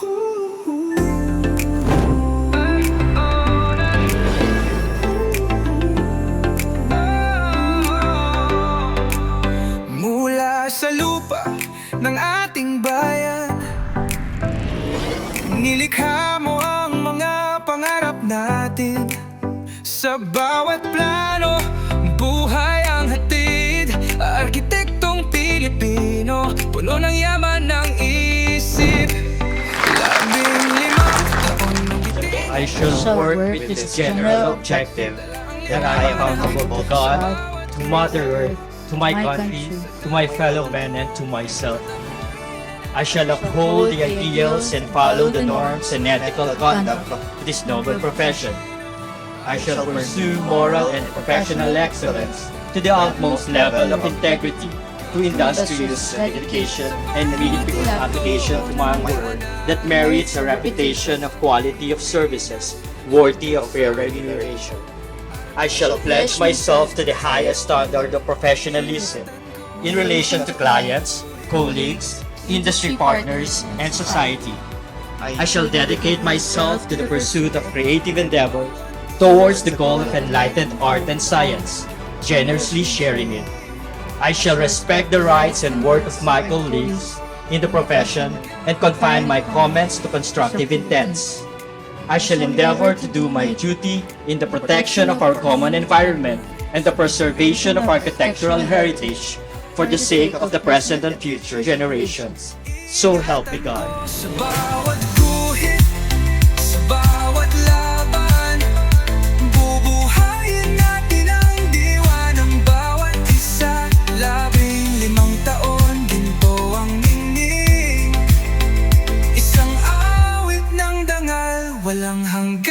Mula sa lupa ng ating bayan, nilikha mo ang mga pangarap natin. Sa bawat plano, buhay ang hatid. Arkitektong Pilipino, puno ng yaman ng isip. 15 taon ng bitin. I shall work with this general objective, that I am accountable to God, to Mother Earth, to my country, to my fellow men, and to myself. I shall uphold the ideals and follow the norms and ethical conduct of this noble profession. I shall pursue moral and professional excellence to the utmost level of integrity, to industrious dedication and meaningful application to my work that merits a reputation of quality of services worthy of fair remuneration. I shall pledge myself to the highest standard of professionalism in relation to clients, colleagues, industry partners, and society. I shall dedicate myself to the pursuit of creative endeavor towards the goal of enlightened art and science, generously sharing it. I shall respect the rights and work of my colleagues in the profession and confine my comments to constructive intents. I shall endeavor to do my duty in the protection of our common environment and the preservation of architectural heritage for the sake of the present and future generations. So help me God. Sa bawat guhit, sa bawat laban, bubuhayin natin ang diwa ng bawat isa. 15 taon, ginto ang ningning, isang awit ng dangal, walang hanggan.